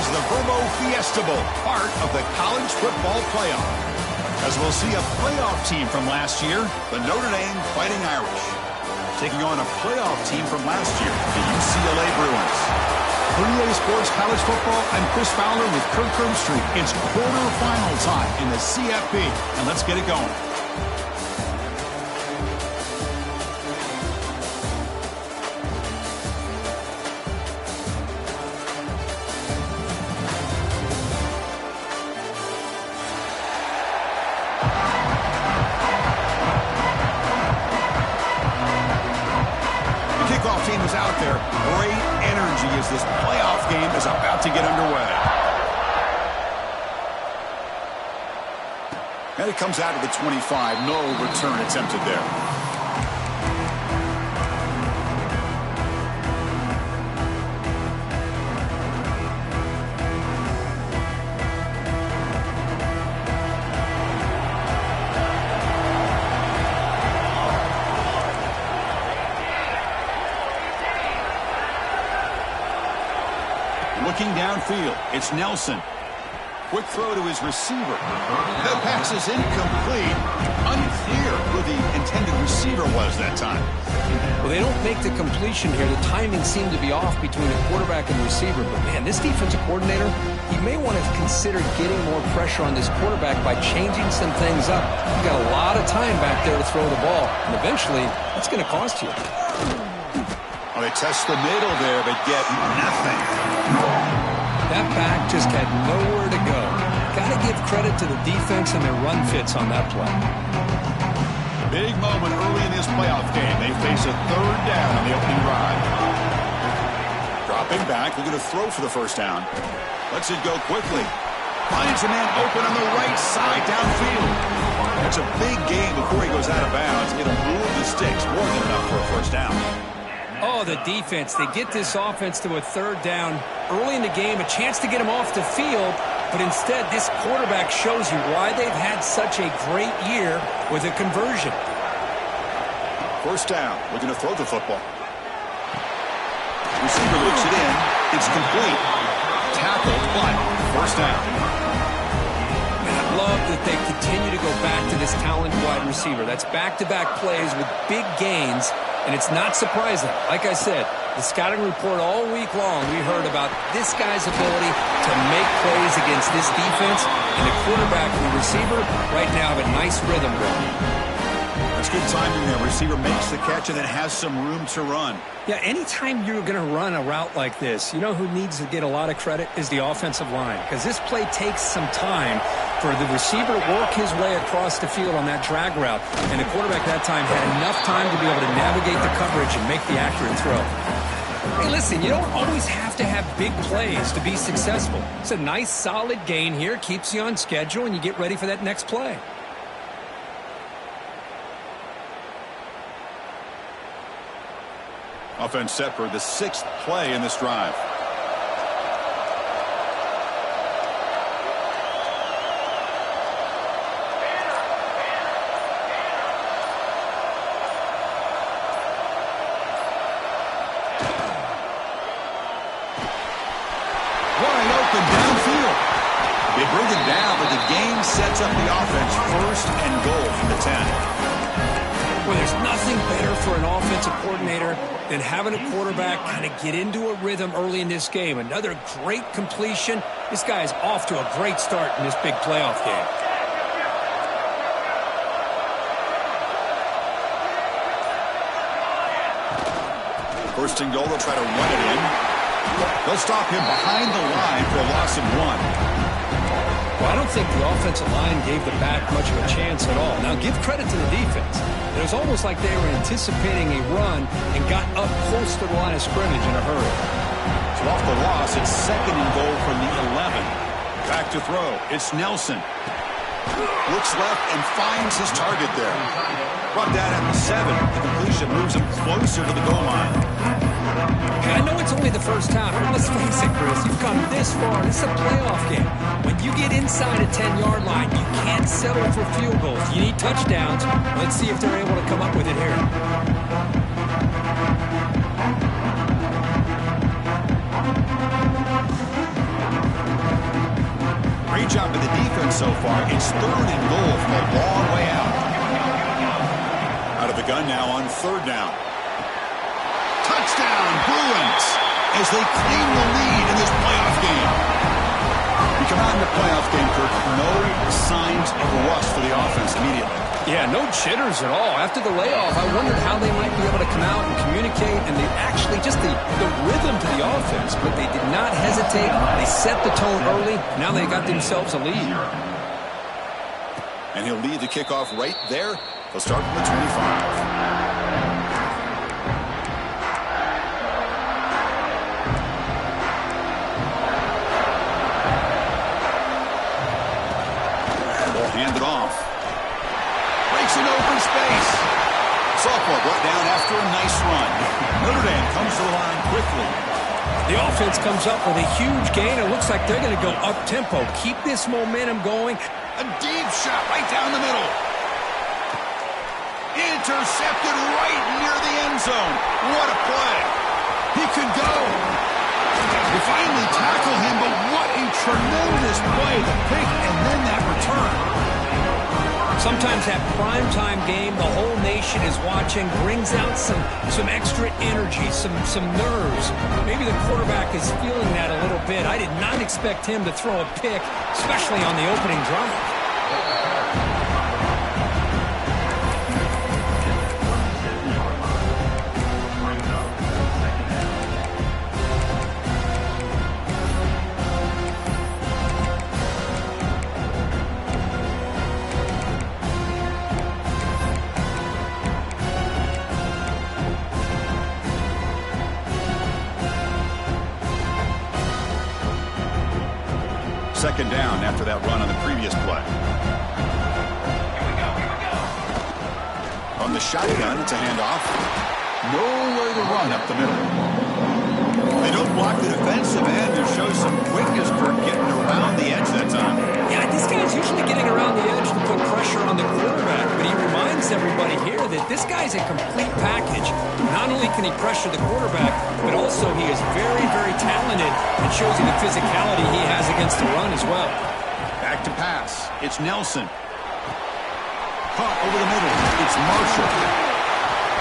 to the Verbo Fiesta Bowl, part of the college football playoff. As we'll see a playoff team from last year, the Notre Dame Fighting Irish, taking on a playoff team from last year, the UCLA Bruins. For EA Sports College Football, I'm Chris Fowler with Kirk Herbstreit. It's quarterfinal time in the CFP, and let's get it going. Team is out there. Great energy as this playoff game is about to get underway. And it comes out of the 25. No return attempted there. Looking downfield, it's Nelson. Quick throw to his receiver. The pass is incomplete. Unclear who the intended receiver was that time. Well, they don't make the completion here. The timing seemed to be off between the quarterback and the receiver. But, man, this defensive coordinator, he may want to consider getting more pressure on this quarterback by changing some things up. You've got a lot of time back there to throw the ball. And eventually, it's going to cost you. Well, they test the middle there, but get nothing. That back just had nowhere to go. Got to give credit to the defense and their run fits on that play. Big moment early in this playoff game. They face a third down on the opening drive. Dropping back, looking to throw for the first down. Lets it go quickly. Finds a man open on the right side downfield. That's a big gain before he goes out of bounds. It'll move the sticks, more than enough for a first down. Oh, the defense. They get this offense to a third down early in the game, a chance to get him off the field, but instead this quarterback shows you why they've had such a great year with a conversion. First down, looking to throw the football. Receiver looks it in. It's complete. Tackled, but first down. And I love that they continue to go back to this talented wide receiver. That's back-to-back plays with big gains. And it's not surprising. Like I said, the scouting report all week long, we heard about this guy's ability to make plays against this defense. And the quarterback and the receiver right now have a nice rhythm going. That's good timing there. Receiver makes the catch and then has some room to run. Yeah, anytime you're going to run a route like this, you know who needs to get a lot of credit is the offensive line. Because this play takes some time for the receiver to work his way across the field on that drag route. And the quarterback that time had enough time to be able to navigate the coverage and make the accurate throw. Hey, listen, you don't always have to have big plays to be successful. It's a nice, solid gain here. Keeps you on schedule, and you get ready for that next play. Offense set for the sixth play in this drive. Wide open downfield. They bring it down, but the gain sets up the offense first and goal from the 10. Well, there's nothing better for an offensive coordinator than having a quarterback kind of get into a rhythm early in this game. Another great completion. This guy is off to a great start in this big playoff game. First and goal, they'll try to run it in. They'll stop him behind the line for a loss of 1. Well, I don't think the offensive line gave the back much of a chance at all. Now, give credit to the defense. It was almost like they were anticipating a run and got up close to the line of scrimmage in a hurry. So off the loss, it's second and goal from the 11. Back to throw. It's Nelson. Looks left and finds his target there. Brought down at the 7. The completion moves him closer to the goal line. I know it's only the first time, but let's face it, Chris. You've come this far. This is a playoff game. When you get inside a 10-yard line, you can't settle for field goals. You need touchdowns. Let's see if they're able to come up with it here. Great job by the defense so far. It's 3rd and goal from a long way out. Out of the gun now on 3rd down. Touchdown, Bruins, as they claim the lead in this playoff game. You come out in the playoff game, Kirk, no signs of rust for the offense immediately. Yeah, no jitters at all. After the layoff, I wondered how they might be able to come out and communicate, and they actually just the rhythm to the offense, but they did not hesitate. They set the tone early. Now they got themselves a lead. And he'll lead the kickoff right there. They'll start from the 25. Hand it off. Breaks in open space. Sophomore brought down after a nice run. Notre Dame comes to the line quickly. The offense comes up with a huge gain. It looks like they're going to go up-tempo. Keep this momentum going. A deep shot right down the middle. Intercepted right near the end zone. What a play. He could go. They finally tackle him, but what a tremendous play. The pick and then that return. Sometimes that primetime game, the whole nation is watching, brings out some extra energy, some nerves. Maybe the quarterback is feeling that a little bit. I did not expect him to throw a pick, especially on the opening drive. Second down after that run on the previous play. On the shotgun, it's a handoff. Nowhere to run up the middle. They don't block the defensive end, who shows some quickness for getting around the edge that time. Yeah, this guy's usually getting around the edge to put pressure on the quarterback, but he reminds everybody here that this guy's a complete package. Not only can he pressure the quarterback, but also he is very, very talented and shows you the physicality he has against the run as well. Back to pass. It's Nelson. Caught over the middle. It's Marshall.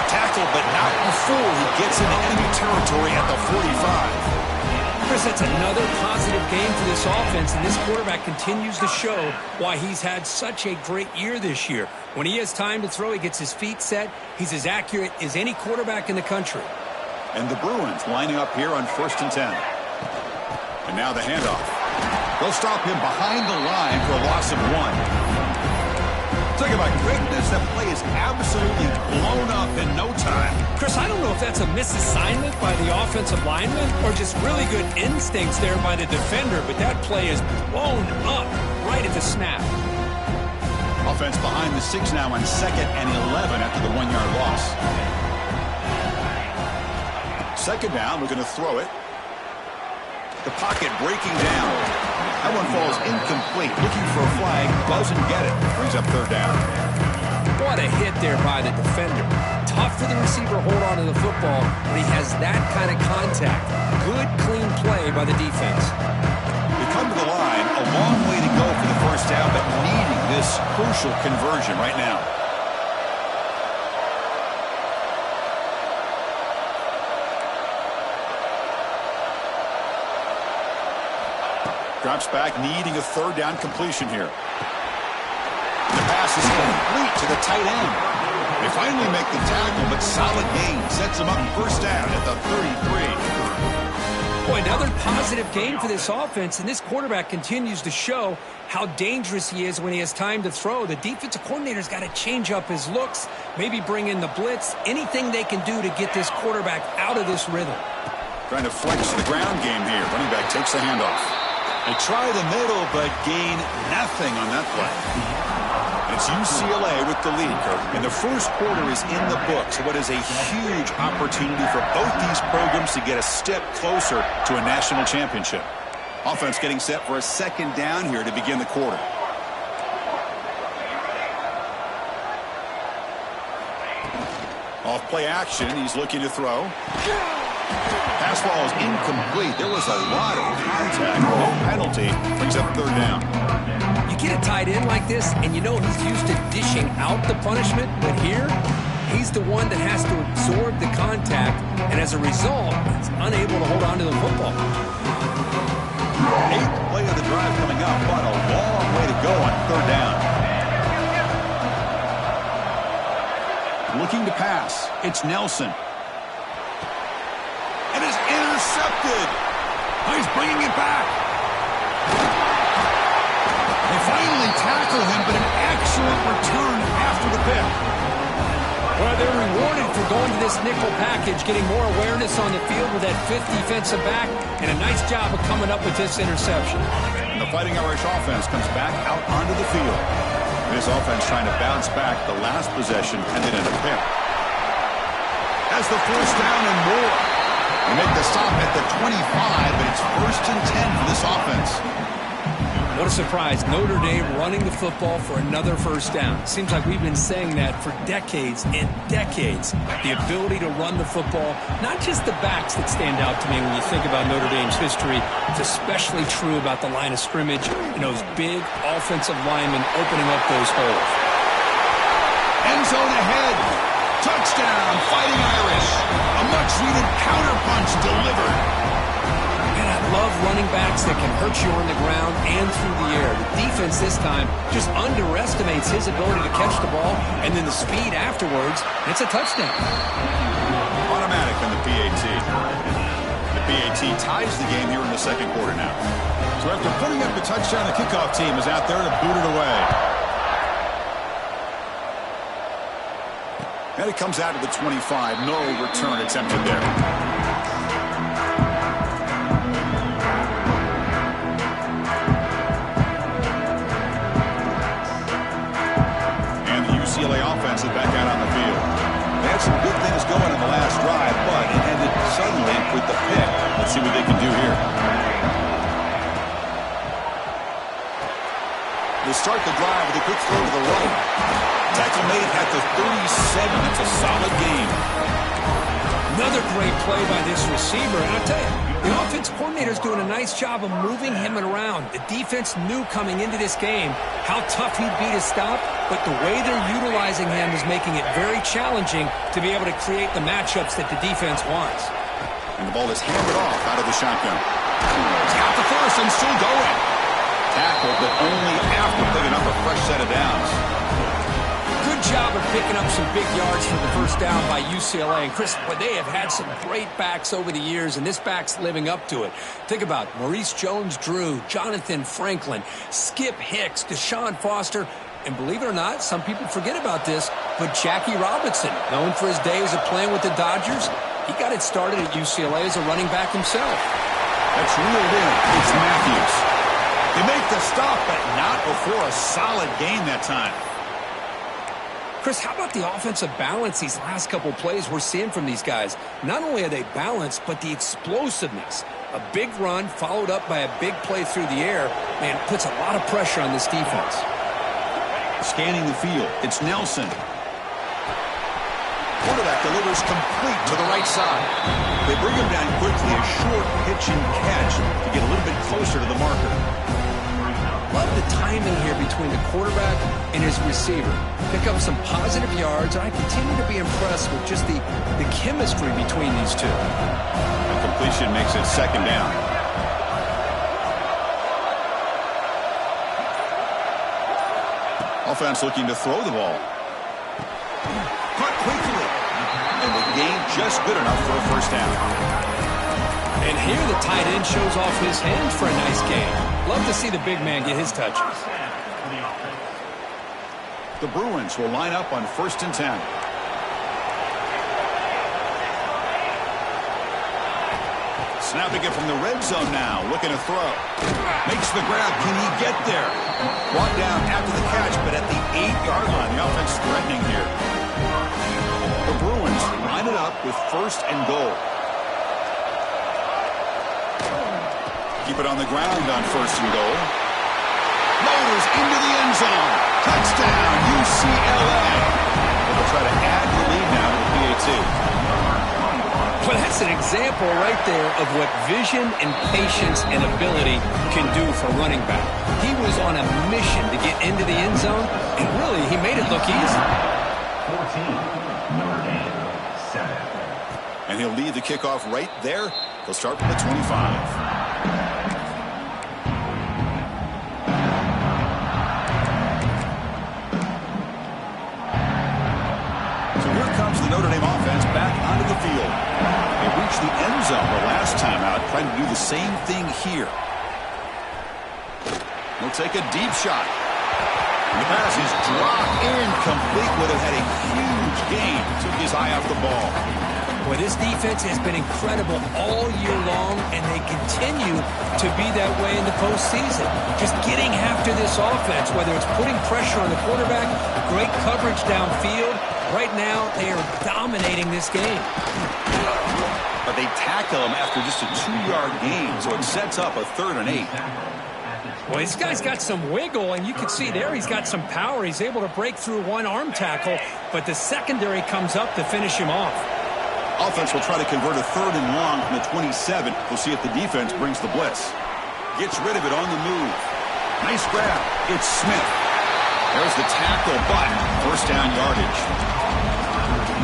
Tackle, but not before he gets into enemy territory at the 45. Chris, that's another positive game for this offense, and this quarterback continues to show why he's had such a great year this year. When he has time to throw, he gets his feet set. He's as accurate as any quarterback in the country. And the Bruins lining up here on 1st and 10. And now the handoff. They'll stop him behind the line for a loss of 1. Talk about quickness, that play is absolutely blown up in no time. Chris, I don't know if that's a misassignment by the offensive lineman or just really good instincts there by the defender, but that play is blown up right at the snap. Offense behind the 6 now on 2nd and 11 after the 1-yard loss. 2nd down, we're going to throw it. The pocket breaking down. That one falls incomplete. Looking for a flag, doesn't get it. Brings up 3rd down. What a hit there by the defender. Tough for the receiver to hold on to the football when he has that kind of contact. Good, clean play by the defense. We come to the line, a long way to go for the 1st down, but needing this crucial conversion right now. Drops back, needing a 3rd down completion here. The pass is complete to the tight end. They finally make the tackle, but solid gain sets them up 1st down at the 33. Boy, another positive game for this offense, and this quarterback continues to show how dangerous he is when he has time to throw. The defensive coordinator's got to change up his looks, maybe bring in the blitz, anything they can do to get this quarterback out of this rhythm. Trying to flex the ground game here. Running back takes the handoff. They try the middle, but gain nothing on that play. And it's UCLA with the lead, Kirk. And the 1st quarter is in the books. What is a huge opportunity for both these programs to get a step closer to a national championship. Offense getting set for a 2nd down here to begin the quarter. Off play action, he's looking to throw. Pass ball is incomplete. There was a lot of contact. No penalty. Brings up third down. You get a tight end like this, and you know he's used to dishing out the punishment, but here, he's the one that has to absorb the contact, and as a result, he's unable to hold on to the football. 8th play of the drive coming up, but a long way to go on third down. Looking to pass. It's Nelson. And is intercepted. Oh, he's bringing it back. They finally tackle him, but an excellent return after the pick. Well, they're rewarded for going to this nickel package, getting more awareness on the field with that 5th defensive back, and a nice job of coming up with this interception. And the Fighting Irish offense comes back out onto the field. This offense trying to bounce back the last possession and then in a pick. Has the first down and more. They make the stop at the 25, but it's 1st and 10 for this offense. What a surprise. Notre Dame running the football for another first down. Seems like we've been saying that for decades and decades. The ability to run the football, not just the backs that stand out to me when you think about Notre Dame's history. It's especially true about the line of scrimmage and those big offensive linemen opening up those holes. End zone ahead. Touchdown, Fighting Irish. A much-needed counterpunch delivered. And I love running backs that can hurt you on the ground and through the air. The defense this time just underestimates his ability to catch the ball, and then the speed afterwards, it's a touchdown. Automatic on the PAT. The PAT ties the game here in the second quarter now. So after putting up the touchdown, the kickoff team is out there to boot it away. And it comes out to the 25. No return attempted there. And the UCLA offense is back out on the field. They had some good things going in the last drive, but it ended suddenly with the pick. Let's see what they can do here. They start the drive with a quick throw to the right. Tackle made at the 37. That's a solid game. Another great play by this receiver. And I'll tell you, the offense coordinator's doing a nice job of moving him around. The defense knew coming into this game how tough he'd be to stop, but the way they're utilizing him is making it very challenging to be able to create the matchups that the defense wants. And the ball is handed off out of the shotgun. He's got the first and still going. Tackled, but only after picking up a fresh set of downs. Good job of picking up some big yards for the first down by UCLA. And Chris, boy, they have had some great backs over the years, and this back's living up to it. Think about Maurice Jones-Drew, Jonathan Franklin, Skip Hicks, Deshaun Foster, and believe it or not, some people forget about this, but Jackie Robinson, known for his days of playing with the Dodgers, he got it started at UCLA as a running back himself. That's reeled in. It's Matthews. They make the stop, but not before a solid game that time. Chris, how about the offensive balance these last couple plays we're seeing from these guys? Not only are they balanced, but the explosiveness. A big run followed up by a big play through the air, man, puts a lot of pressure on this defense. Scanning the field, it's Nelson. Quarterback delivers complete to the right side. They bring him down quickly, a short pitch and catch to get a little bit closer to the marker. Love the timing here between the quarterback and his receiver. Pick up some positive yards, and I continue to be impressed with just the chemistry between these two. The completion makes it second down. Offense looking to throw the ball. Caught quickly. And the gain just good enough for a first down. And here the tight end shows off his hands for a nice gain. Love to see the big man get his touches. The Bruins will line up on 1st and 10. Snapping it from the red zone now. Looking to throw. Makes the grab. Can he get there? Brought down after the catch, but at the 8-yard line. The offense threatening here. The Bruins line it up with 1st and goal. Keep it on the ground on 1st and goal. Motors into the end zone. Touchdown, UCLA. They'll try to add the lead now to the PAT. Well, that's an example right there of what vision and patience and ability can do for running back. He was on a mission to get into the end zone, and really, he made it look easy. 14, Notre Dame, 7. And he'll lead the kickoff right there. He'll start from the 25. The Notre Dame offense back onto the field. They reached the end zone the last time out, trying to do the same thing here. He'll take a deep shot. And the pass is dropped incomplete. Would have had a huge gain. Took his eye off the ball. Boy, this defense has been incredible all year long, and they continue to be that way in the postseason. Just getting after this offense, whether it's putting pressure on the quarterback, great coverage downfield. Right now, they are dominating this game. But they tackle him after just a 2-yard gain, so it sets up a 3rd and 8. Well, this guy's got some wiggle, and you can see there he's got some power. He's able to break through one arm tackle, but the secondary comes up to finish him off. Offense will try to convert a 3rd and long from the 27. We'll see if the defense brings the blitz. Gets rid of it on the move. Nice grab. It's Smith. There's the tackle, but first down yardage.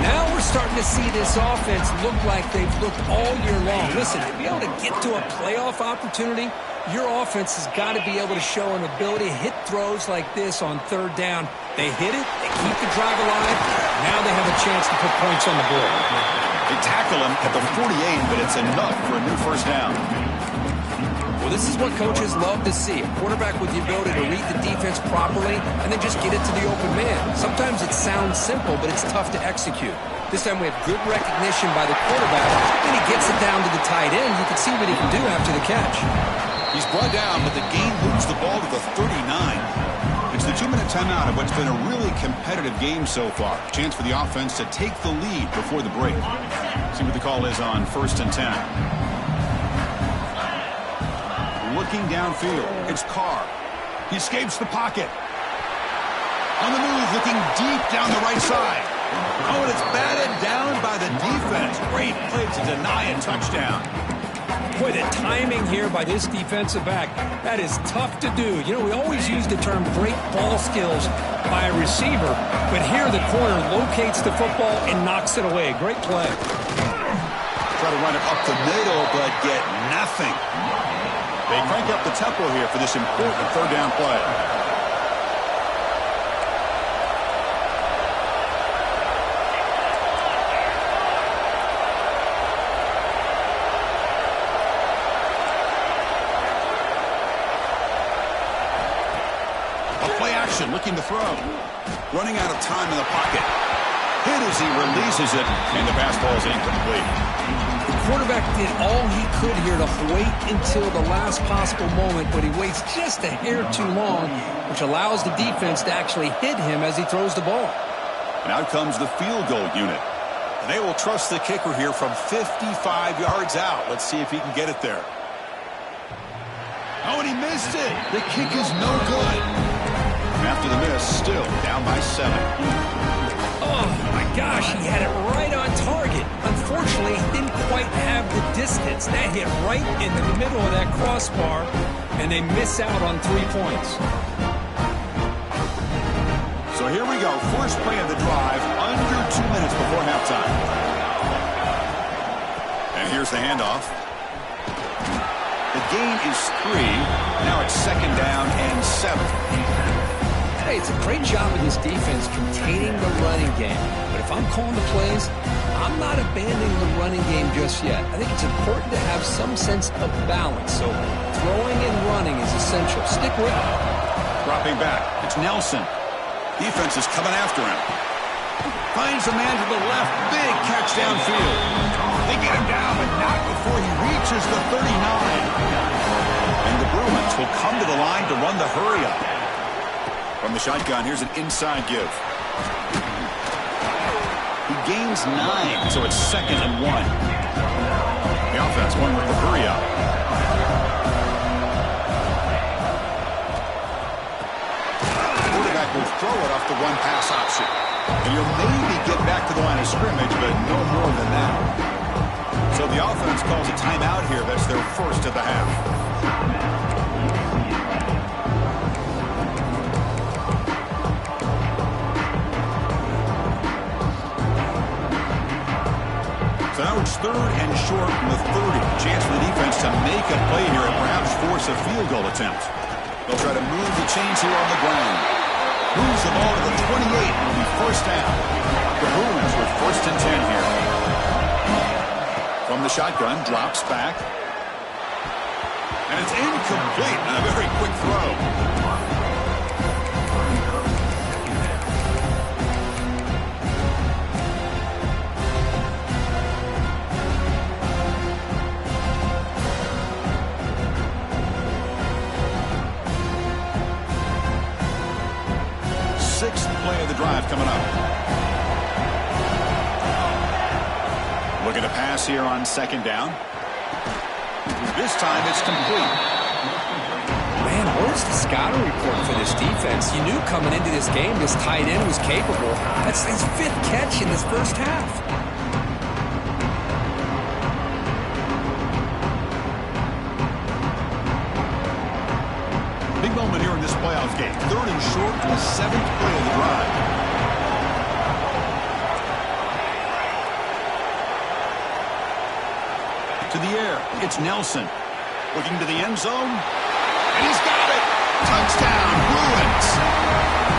Now we're starting to see this offense look like they've looked all year long. Listen, to be able to get to a playoff opportunity, your offense has got to be able to show an ability to hit throws like this on 3rd down. They hit it, they keep the drive alive. Now they have a chance to put points on the board. They tackle him at the 48, but it's enough for a new first down. Well, this is what coaches love to see. A quarterback with the ability to read the defense properly and then just get it to the open man. Sometimes it sounds simple, but it's tough to execute. This time we have good recognition by the quarterback, and he gets it down to the tight end. You can see what he can do after the catch. He's brought down, but the game moves the ball to the 39. It's the 2-minute timeout of what's been a really competitive game so far. Chance for the offense to take the lead before the break. See what the call is on 1st and 10. Looking downfield, it's Carr. He escapes the pocket. On the move, looking deep down the right side. Oh, and it's batted down by the defense. Great play to deny a touchdown. Boy, the timing here by this defensive back, that is tough to do. You know, we always use the term great ball skills by a receiver, but here the corner locates the football and knocks it away. Great play. Try to run it up the middle, but get nothing. They crank up the tempo here for this important 3rd down play. A play action, looking to throw. Running out of time in the pocket. Hit as he releases it, and the pass ball is incomplete. Quarterback did all he could here to wait until the last possible moment, but he waits just a hair too long, which allows the defense to actually hit him as he throws the ball. And out comes the field goal unit. And they will trust the kicker here from 55 yards out. Let's see if he can get it there. Oh, and he missed it. The kick is no good. And after the miss, still down by 7. Oh, my gosh, he had it right on target. Unfortunately, he didn't quite have the distance. That hit right in the middle of that crossbar, and they miss out on 3 points. So here we go. First play of the drive, under 2 minutes before halftime. And here's the handoff. The gain is 3. Now it's 2nd down and 7. Hey, it's a great job of this defense containing the running game. But if I'm calling the plays, I'm not abandoning the running game just yet. I think it's important to have some sense of balance. So throwing and running is essential. Stick with it. Dropping back. It's Nelson. Defense is coming after him. Finds a man to the left. Big catch downfield. They get him down, but not before he reaches the 39. And the Bruins will come to the line to run the hurry-up. From the shotgun, here's an inside give. He gains 9, so it's 2nd and 1. The offense going with the hurry-up. The quarterback will throw it off the one-pass option. And you'll maybe get back to the line of scrimmage, but no more than that. So the offense calls a timeout here. That's their first of the half. So now it's 3rd and short from the 30. Chance for the defense to make a play here and perhaps force a field goal attempt. They'll try to move the chains here on the ground. Moves the ball to the 28. It'll be first down. The Bruins with 1st and 10 here. From the shotgun, drops back. And it's incomplete on a very quick throw. Play of the drive coming up. Looking to pass here on 2nd down. This time it's complete. Man, where's the scouting report for this defense? You knew coming into this game this tight end was capable. That's his 5th catch in this first half. Big moment here in this playoff game. 3rd and short to the 7th play of the drive. To the air, it's Nelson. Looking to the end zone. And he's got it. Touchdown, Bruins.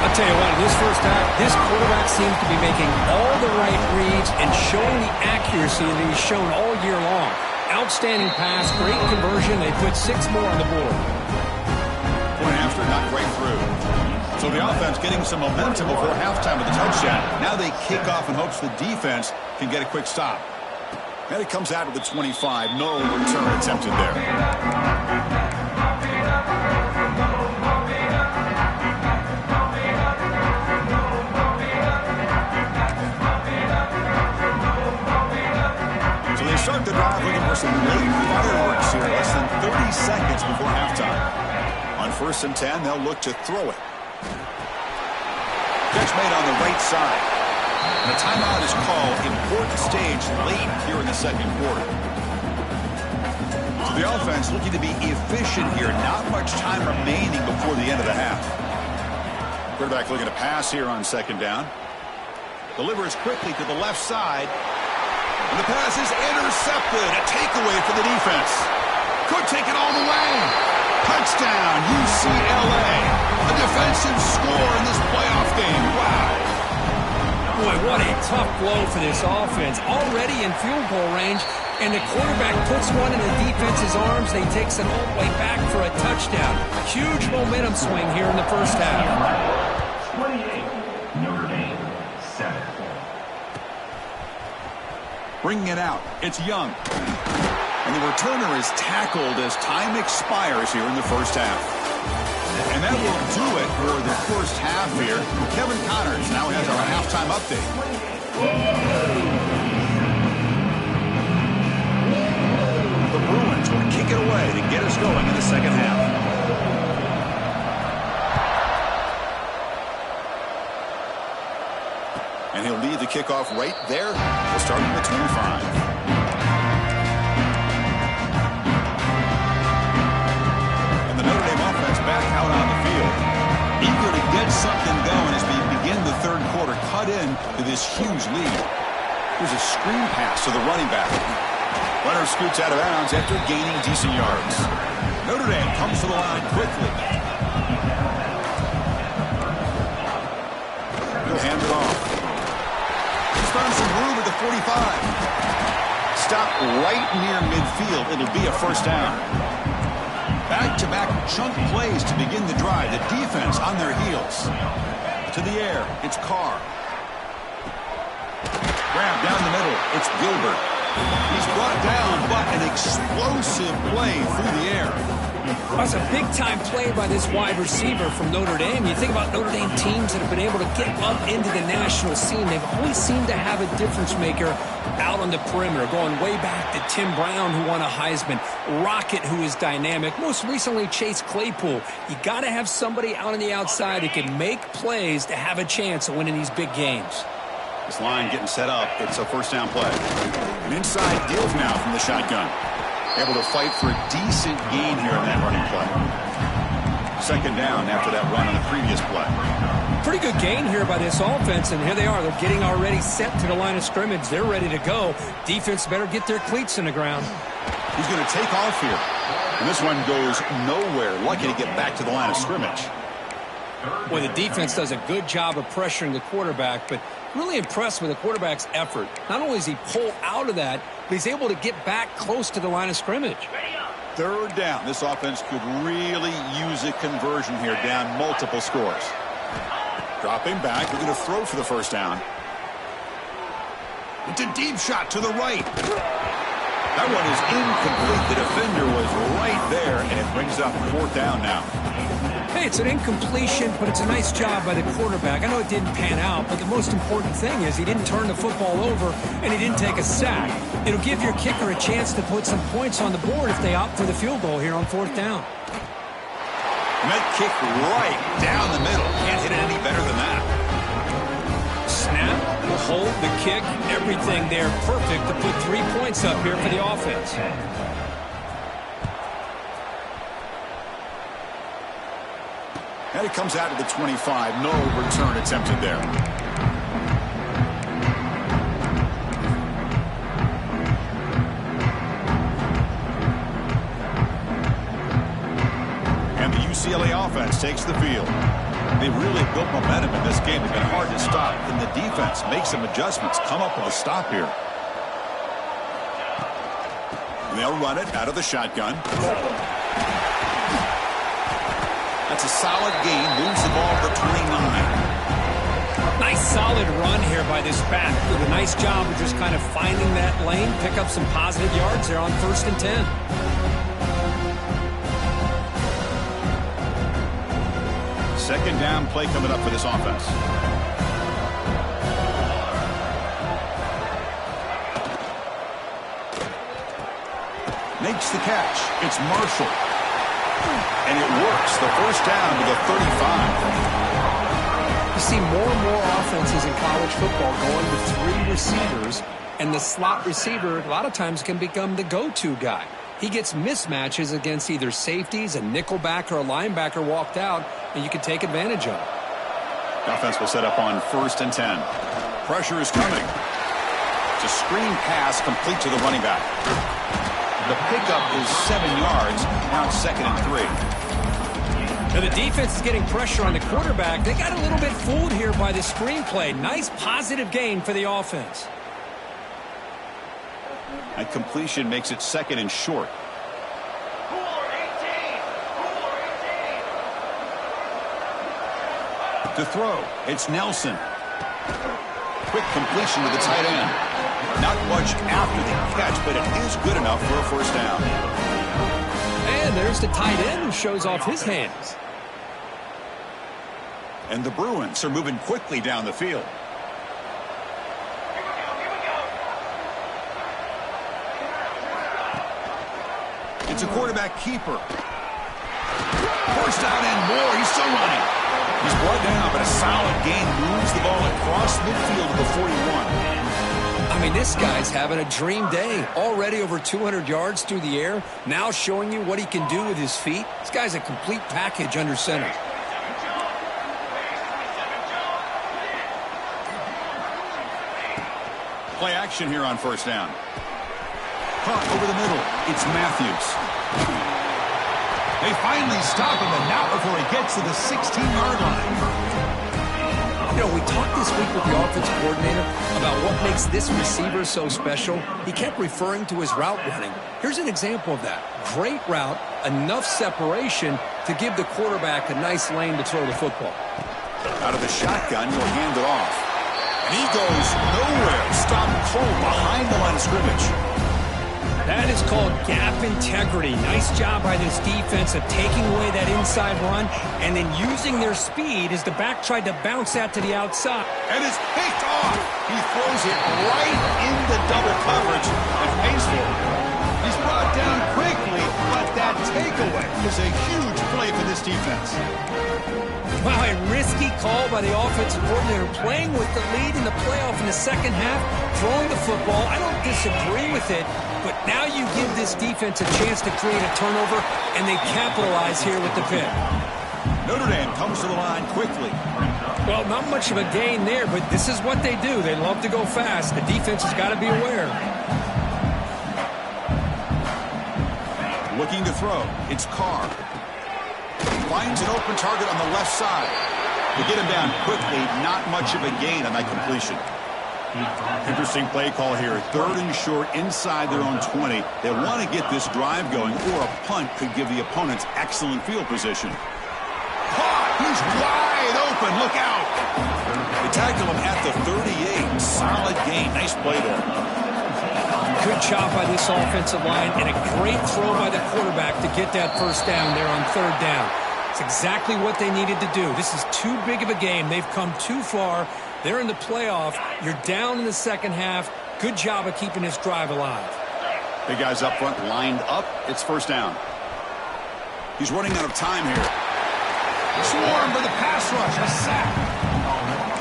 I'll tell you what, in this first half, this quarterback seems to be making all the right reads and showing the accuracy that he's shown all year long. Outstanding pass, great conversion. They put 6 more on the board. Point after, not right through. So the offense getting some momentum before halftime with the touchdown. Now they kick off in hopes the defense can get a quick stop. And it comes out of the 25. No return attempted there. So they start the drive looking for some late fireworks here. Less than 30 seconds before halftime. On 1st and 10, they'll look to throw it. Catch made on the right side. And a timeout is called. Important stage late here in the 2nd quarter. So the offense looking to be efficient here. Not much time remaining before the end of the half. Quarterback looking to pass here on 2nd down. Delivers quickly to the left side. And the pass is intercepted. A takeaway for the defense. Could take it all the way. Touchdown, UCLA. A defensive score in this playoff game. Wow. Boy, what a tough blow for this offense. Already in field goal range, and the quarterback puts one in the defense's arms. They takes it all the way back for a touchdown. Huge momentum swing here in the first half. 28, Notre Dame, 7. Bringing it out, it's Young. And the returner is tackled as time expires here in the first half. And that will do it for the first half here. Kevin Connors now has our halftime update. The Bruins will kick it away to get us going in the second half. And he'll lead the kickoff right there. We'll start at the 25. Back out on the field. Eager to get something going as we begin the 3rd quarter. Cut in to this huge lead. Here's a screen pass to the running back. Runner scoots out of bounds after gaining decent yards. Notre Dame comes to the line quickly. He'll hand it off. He's found some room at the 45. Stop right near midfield. It'll be a first down. Back-to-back chunk plays to begin the drive. The defense on their heels. To the air, it's Carr. Grab down the middle, it's Gilbert. He's brought down, but an explosive play through the air. That's a big-time play by this wide receiver from Notre Dame. You think about Notre Dame teams that have been able to get up into the national scene. They've always seemed to have a difference maker out on the perimeter, going way back to Tim Brown, who won a Heisman, Rocket, who is dynamic, most recently Chase Claypool. You got to have somebody out on the outside that can make plays to have a chance of winning these big games. This line getting set up. It's a first down play. An inside give now from the shotgun. Able to fight for a decent gain here in that running play. Second down after that run on the previous play. Pretty good gain here by this offense, and here they are. They're getting already set to the line of scrimmage. They're ready to go. Defense better get their cleats in the ground. He's going to take off here. And this one goes nowhere. Lucky to get back to the line of scrimmage. Well, the defense does a good job of pressuring the quarterback, but really impressed with the quarterback's effort. Not only does he pull out of that, but he's able to get back close to the line of scrimmage. Third down. This offense could really use a conversion here, down multiple scores. Dropping back. We're going to throw for the first down. It's a deep shot to the right. That one is incomplete. The defender was right there, and it brings up fourth down now. Hey, it's an incompletion, but it's a nice job by the quarterback. I know it didn't pan out, but the most important thing is he didn't turn the football over, and he didn't take a sack. It'll give your kicker a chance to put some points on the board if they opt for the field goal here on fourth down. And that kick right down the middle. Can't hit it any better than that. Snap, the hold, the kick, everything there perfect to put 3 points up here for the offense. And it comes out to the 25. No return attempted there. And the UCLA offense takes the field. They really built momentum in this game. It's been hard to stop. And the defense makes some adjustments, come up with a stop here. And they'll run it out of the shotgun. That's a solid gain. Moves the ball to 29. Nice solid run here by this back. Did a nice job of just kind of finding that lane, pick up some positive yards there on 1st and 10. Second down play coming up for this offense. Makes the catch. It's Marshall. And it works. The first down to the 35. You see more and more offenses in college football going with 3 receivers, and the slot receiver a lot of times can become the go-to guy. He gets mismatches against either safeties, a nickelback, or a linebacker walked out, and you can take advantage of it. The offense will set up on 1st and 10. Pressure is coming. It's a screen pass complete to the running back. The pickup is 7 yards. Now it's 2nd and 3. Now the defense is getting pressure on the quarterback. They got a little bit fooled here by the screenplay. Nice positive gain for the offense. That completion makes it 2nd and short. To throw, it's Nelson. Quick completion to the tight end. Not much after the catch, but it is good enough for a first down. And there's the tight end who shows off his hands. And the Bruins are moving quickly down the field. It's a quarterback keeper. First down and more. He's still running. He's brought down, but a solid gain moves the ball across midfield to the 41. I mean, this guy's having a dream day. Already over 200 yards through the air. Now showing you what he can do with his feet. This guy's a complete package under center. Play action here on first down. Caught over the middle. It's Matthews. They finally stop him, and not before he gets to the 16-yard line. You know, we talked this week with the offensive coordinator about what makes this receiver so special. He kept referring to his route running. Here's an example of that. Great route, enough separation to give the quarterback a nice lane to throw the football. Out of the shotgun, he'll hand it off. And he goes nowhere. Stopped cold behind the line of scrimmage. That is called gap integrity. Nice job by this defense of taking away that inside run and then using their speed as the back tried to bounce that to the outside. And it's picked off. He throws it right into double coverage and pays for it. He's brought down quickly, but that take breakaway is a huge play for this defense. Wow, a risky call by the offensive coordinator, playing with the lead in the playoff in the second half, throwing the football. I don't disagree with it, but now you give this defense a chance to create a turnover, and they capitalize here with the pick. Notre Dame comes to the line quickly. Well, not much of a gain there, but this is what they do. They love to go fast. The defense has got to be aware. Looking to throw. It's Carr. Finds an open target on the left side. To get him down quickly, not much of a gain on that completion. Interesting play call here. 3rd and short inside their own 20. They want to get this drive going, or a punt could give the opponents excellent field position. Caught! He's wide open. Look out! They tackle him at the 38. Solid gain. Nice play there. Good job by this offensive line, and a great throw by the quarterback to get that first down there on 3rd down. It's exactly what they needed to do. This is too big of a game. They've come too far. They're in the playoff. You're down in the second half. Good job of keeping this drive alive. Big guys up front lined up. It's first down. He's running out of time here. Swarm for the pass rush. A sack.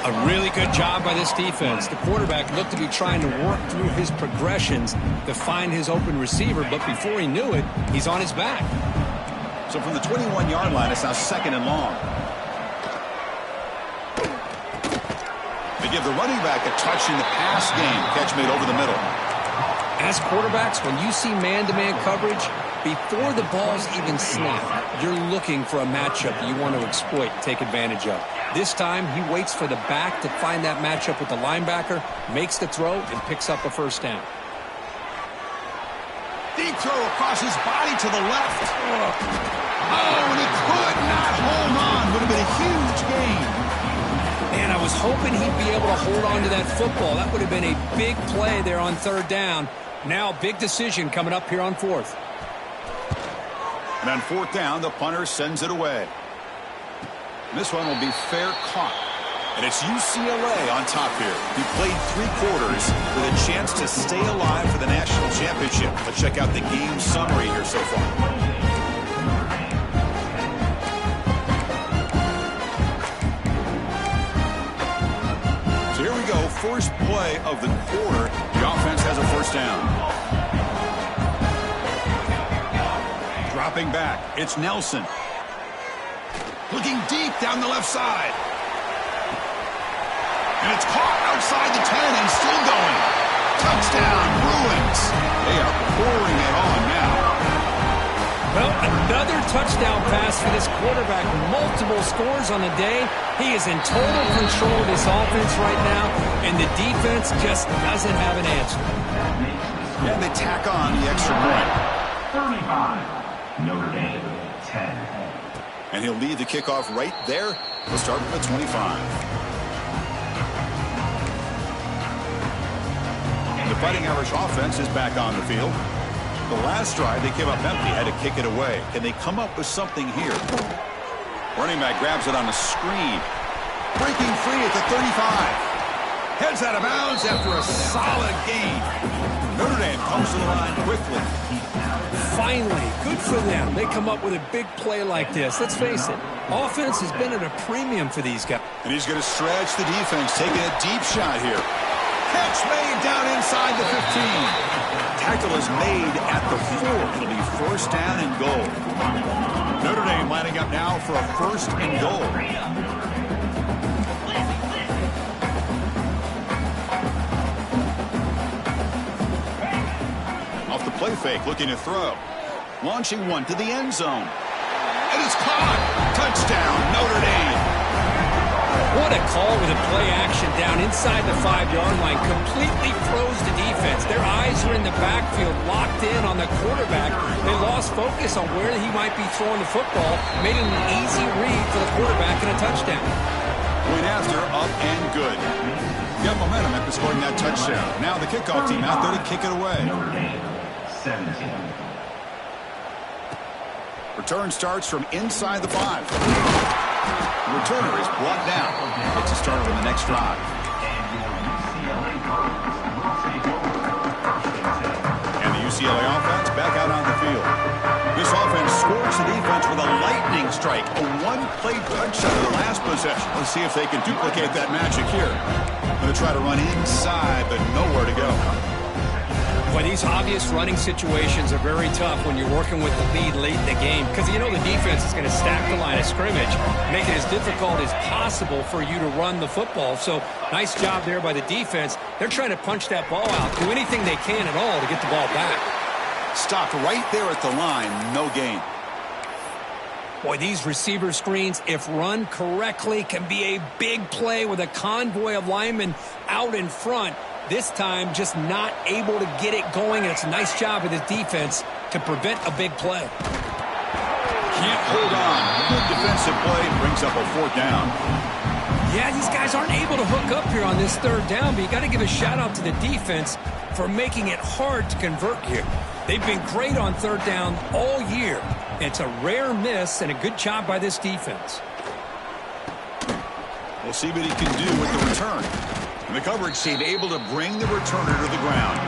A really good job by this defense. The quarterback looked to be trying to work through his progressions to find his open receiver, but before he knew it, he's on his back. So from the 21-yard line, it's now 2nd and long. They give the running back a touch in the pass game. Catch made over the middle. As quarterbacks, when you see man-to-man coverage, before the ball's even snapped, you're looking for a matchup that you want to exploit and take advantage of. This time, he waits for the back to find that matchup with the linebacker, makes the throw, and picks up a first down. Deep throw across his body to the left. Oh, and he could not hold on. Would have been a huge gain. Man, I was hoping he'd be able to hold on to that football. That would have been a big play there on 3rd down. Now, big decision coming up here on 4th. And on 4th down, the punter sends it away. And this one will be fair caught. And it's UCLA on top here. He played 3 quarters with a chance to stay alive for the national championship. Let's check out the game summary here so far. So here we go. First play of the quarter. The offense has a first down. Dropping back. It's Nelson. Looking deep down the left side. And it's caught outside the 10 and still going. Touchdown, Bruins. They are pouring it on now. Well, another touchdown pass for this quarterback. Multiple scores on the day. He is in total control of this offense right now, and the defense just doesn't have an answer. And they tack on the extra point. 35, Notre Dame, 10. And he'll lead the kickoff right there. We'll start with the 25. The Fighting Irish offense is back on the field. The last drive, they came up empty, had to kick it away. Can they come up with something here? Running back grabs it on the screen. Breaking free at the 35. Heads out of bounds after a solid gain. Notre Dame comes to the line quickly. Finally, good for them. They come up with a big play like this. Let's face it, offense has been at a premium for these guys. And he's going to stretch the defense, taking a deep shot here. Catch made down inside the 15. Tackle is made at the 4. It'll be first down and goal. Notre Dame lining up now for a first and goal. Off the play fake, looking to throw. Launching one to the end zone. And it's caught. Touchdown, Notre Dame. What a call with a play action down inside the 5-yard line. Completely froze the defense. Their eyes were in the backfield, locked in on the quarterback. They lost focus on where he might be throwing the football. Made it an easy read for the quarterback and a touchdown. Point after, up and good. Got momentum after scoring that touchdown. Now the kickoff team out there to kick it away. Notre Dame, 17. Return starts from inside the 5. The returner is brought down. It's a start on the next drive. And the UCLA offense back out on the field. This offense scored finish the defense with a lightning strike. A one-play touchdown in the last possession. Let's see if they can duplicate that magic here. Going to try to run inside, but nowhere to go. Boy, these obvious running situations are very tough when you're working with the lead late in the game because you know the defense is going to stack the line of scrimmage, make it as difficult as possible for you to run the football. So nice job there by the defense. They're trying to punch that ball out, do anything they can at all to get the ball back. Stopped right there at the line, no gain. Boy, these receiver screens, if run correctly, can be a big play with a convoy of linemen out in front. This time, just not able to get it going, and it's a nice job of the defense to prevent a big play. Can't hold on. Good defensive play, brings up a fourth down. Yeah, these guys aren't able to hook up here on this third down, but you got to give a shout-out to the defense for making it hard to convert here. They've been great on third down all year. It's a rare miss and a good job by this defense. We'll see what he can do with the return. And the coverage team able to bring the returner to the ground.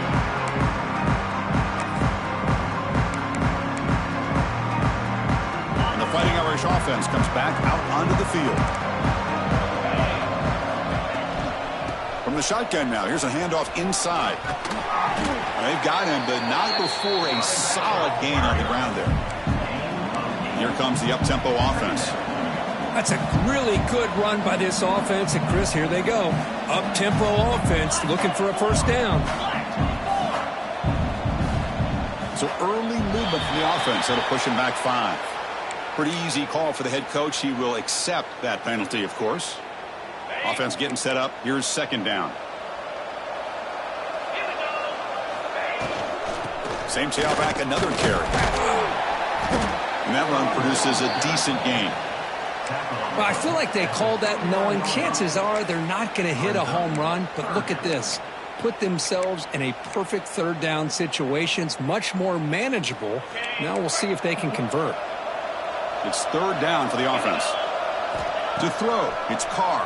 And the Fighting Irish offense comes back out onto the field. From the shotgun now, here's a handoff inside. They've got him, but not before a solid gain on the ground there. Here comes the up-tempo offense. That's a really good run by this offense. And, Chris, here they go. Up-tempo offense looking for a first down. So early movement from the offense. That'll push him back 5. Pretty easy call for the head coach. He will accept that penalty, of course. Offense getting set up. Here's second down. Same tailback, another carry. And that run produces a decent gain. Well, I feel like they called that knowing chances are they're not going to hit a home run. But look at this. Put themselves in a perfect third down situation. It's much more manageable. Now we'll see if they can convert. It's third down for the offense. To throw, it's Carr.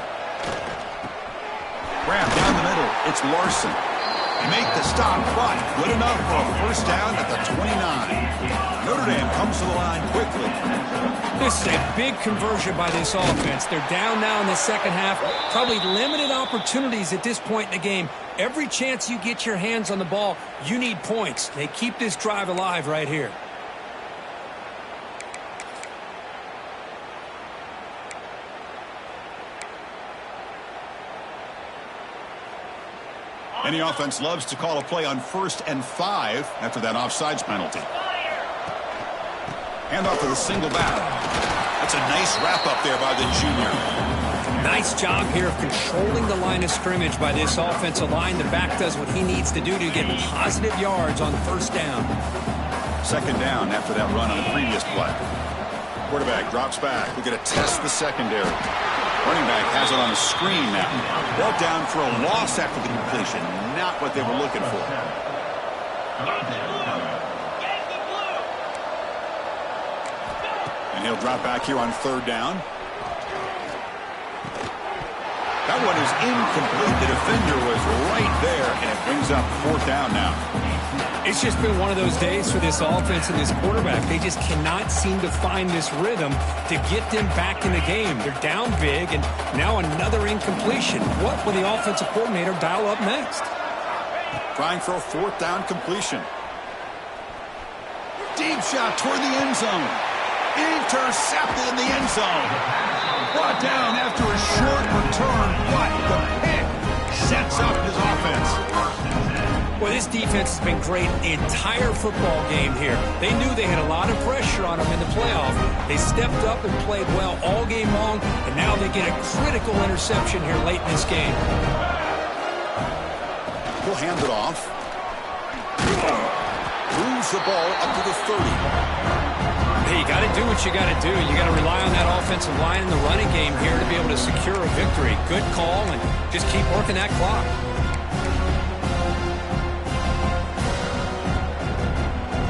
Grab down the middle, it's Larson. They make the stop, but good enough for a first down at the 29. Notre Dame comes to the line quickly. This is a big conversion by this offense. They're down now in the second half. Probably limited opportunities at this point in the game. Every chance you get your hands on the ball, you need points. They keep this drive alive right here. Any offense loves to call a play on 1st and 5 after that offsides penalty. Handoff to the single back. That's a nice wrap-up there by the junior. Nice job here of controlling the line of scrimmage by this offensive line. The back does what he needs to do to get positive yards on first down. Second down after that run on the previous play. Quarterback drops back. We're going to test the secondary. Running back has it on the screen now. Brought down for a loss after the completion. Not what they were looking for. And he'll drop back here on third down. That one is incomplete. The defender was right there, and it brings up fourth down now. It's just been one of those days for this offense and this quarterback. They just cannot seem to find this rhythm to get them back in the game. They're down big, and now another incompletion. What will the offensive coordinator dial up next? Trying for a fourth down completion. Deep shot toward the end zone. Intercepted in the end zone. Brought down after a short return, but the pick sets up his offense. Well, this defense has been great the entire football game here. They knew they had a lot of pressure on them in the playoff. They stepped up and played well all game long, and now they get a critical interception here late in this game. He'll hand it off. Moves the ball up to the 30. Hey, you got to do what you got to do. You got to rely on that offensive line in the running game here to be able to secure a victory. Good call, and just keep working that clock.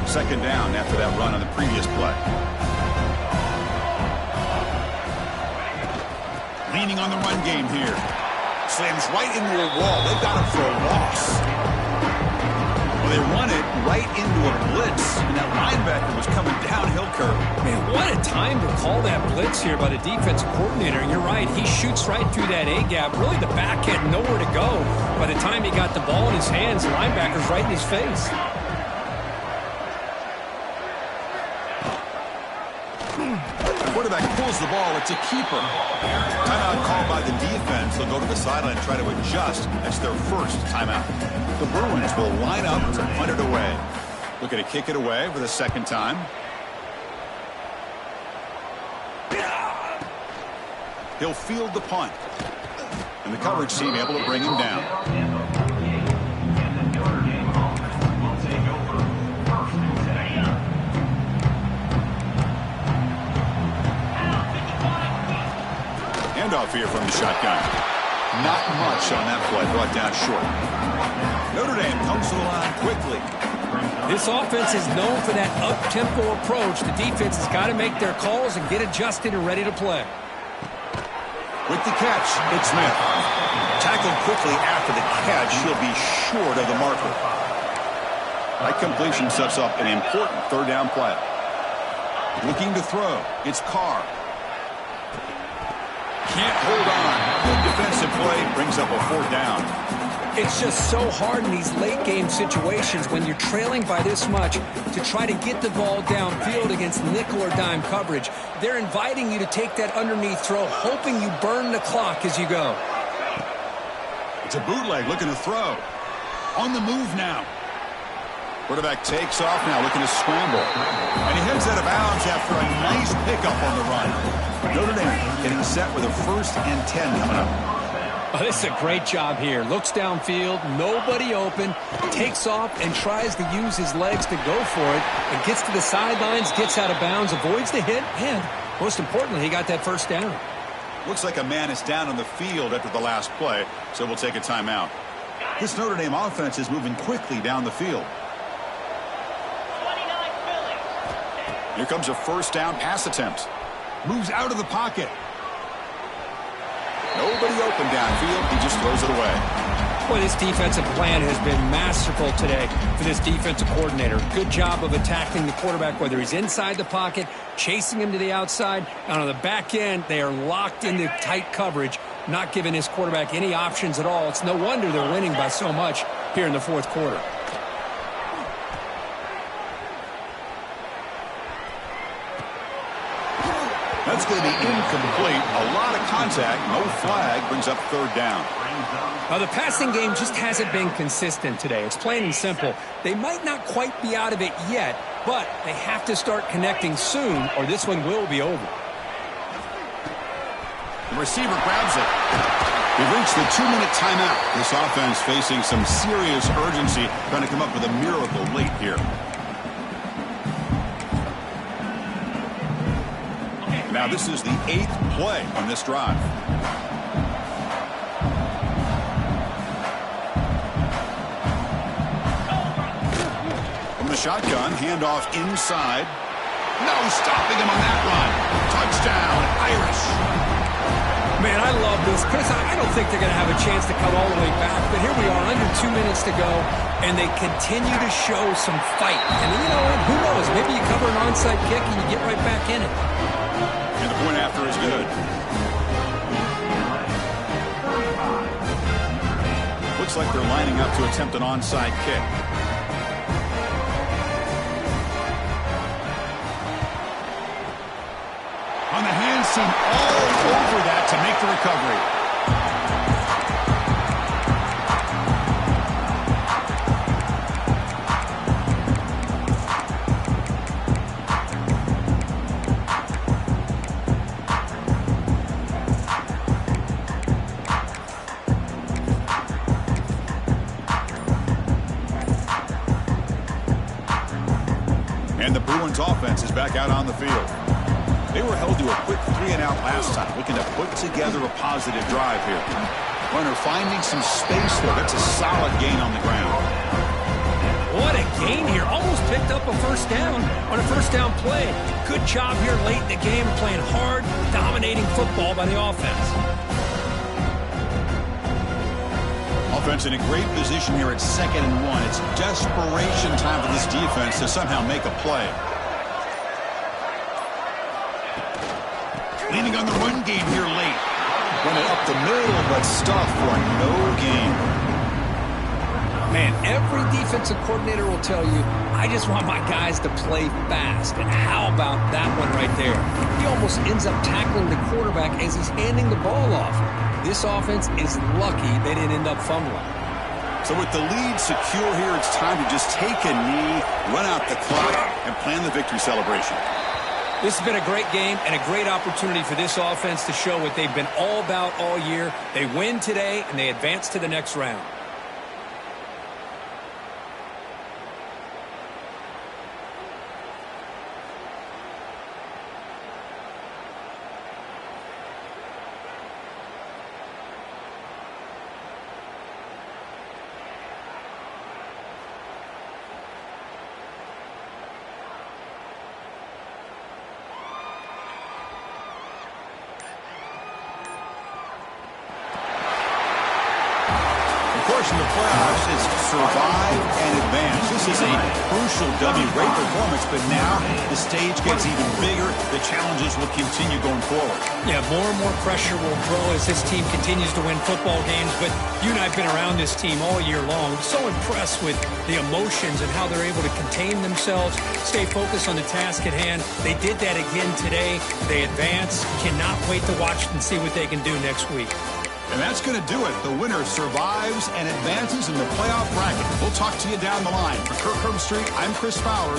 Second down after that run on the previous play. Leaning on the run game here. Slams right into a wall. They've got him for a loss. Well, they run it right into a blitz, and that linebacker was coming downhill curve. Man, what a time to call that blitz here by the defensive coordinator. And you're right, he shoots right through that A-gap. Really, the back had nowhere to go. By the time he got the ball in his hands, the linebacker's right in his face. Quarterback pulls the ball. It's a keeper. Timeout called by the defense. They'll go to the sideline and try to adjust. That's their first timeout. The Bruins will line up to punt it away. Looking to kick it away for the second time. He'll field the punt. And the coverage team able to bring him down. Handoff here from the shotgun. Not much on that play, brought down short. Notre Dame comes to the line quickly. This offense is known for that up-tempo approach. The defense has got to make their calls and get adjusted and ready to play. With the catch, it's Smith. Tackled quickly after the catch. He'll be short of the marker. That completion sets up an important third down play. Looking to throw. It's Carr. Can't hold on. Good defensive play brings up a fourth down. It's just so hard in these late-game situations when you're trailing by this much to try to get the ball downfield against nickel or dime coverage. They're inviting you to take that underneath throw, hoping you burn the clock as you go. It's a bootleg looking to throw. On the move now. Quarterback takes off now, looking to scramble. And he heads out of bounds after a nice pickup on the run. Notre Dame getting set with a 1st and 10 coming up. Oh, this is a great job here. Looks downfield, nobody open, takes off and tries to use his legs to go for it. And gets to the sidelines, gets out of bounds, avoids the hit, and most importantly, he got that first down. Looks like a man is down on the field after the last play, so we'll take a timeout. This Notre Dame offense is moving quickly down the field. Here comes a first down pass attempt. Moves out of the pocket. Nobody open downfield. He just throws it away. Boy, this defensive plan has been masterful today for this defensive coordinator. Good job of attacking the quarterback, whether he's inside the pocket, chasing him to the outside, and on the back end, they are locked into tight coverage, not giving his quarterback any options at all. It's no wonder they're winning by so much here in the fourth quarter. That's going to be incomplete. A lot of contact. No flag. Brings up third down. Now, the passing game just hasn't been consistent today. It's plain and simple. They might not quite be out of it yet, but they have to start connecting soon or this one will be over. The receiver grabs it. We've reached the 2-minute timeout. This offense facing some serious urgency, trying to come up with a miracle late here. Now this is the 8th play on this drive. From the shotgun, handoff inside. No stopping him on that run. Touchdown, Irish. Man, I love this. Chris, I don't think they're going to have a chance to come all the way back, but here we are, under 2 minutes to go, and they continue to show some fight. And you know, who knows, maybe you cover an onside kick and you get right back in it. And the point after is good. Looks like they're lining up to attempt an onside kick. On the hands team all over that to make the recovery. And the Bruins offense is back out on the field. They were held to a quick 3-and-out last time, looking to put together a positive drive here. Runner finding some space there. That's a solid gain on the ground. What a gain here. Almost picked up a first down on a first down play. Good job here late in the game, playing hard, dominating football by the offense. A Offense in a great position here at 2nd and 1. It's desperation time for this defense to somehow make a play. Leaning on the run game here late. Run it up the middle, but stuffed for no gain. Man, every defensive coordinator will tell you, I just want my guys to play fast. And how about that one right there? He almost ends up tackling the quarterback as he's handing the ball off. This offense is lucky they didn't end up fumbling. So with the lead secure here, it's time to just take a knee, run out the clock, and plan the victory celebration. This has been a great game and a great opportunity for this offense to show what they've been all about all year. They win today, and they advance to the next round. Of course, in the playoffs, it's survive and advance. This is a crucial W. Great performance, but now the stage gets even bigger. The challenges will continue going forward. Yeah, more and more pressure will grow as this team continues to win football games. But you and I have been around this team all year long. So impressed with the emotions and how they're able to contain themselves, stay focused on the task at hand. They did that again today. They advance. Cannot wait to watch and see what they can do next week. And that's going to do it. The winner survives and advances in the playoff bracket. We'll talk to you down the line. For Kirk Herbstreit, I'm Chris Fowler.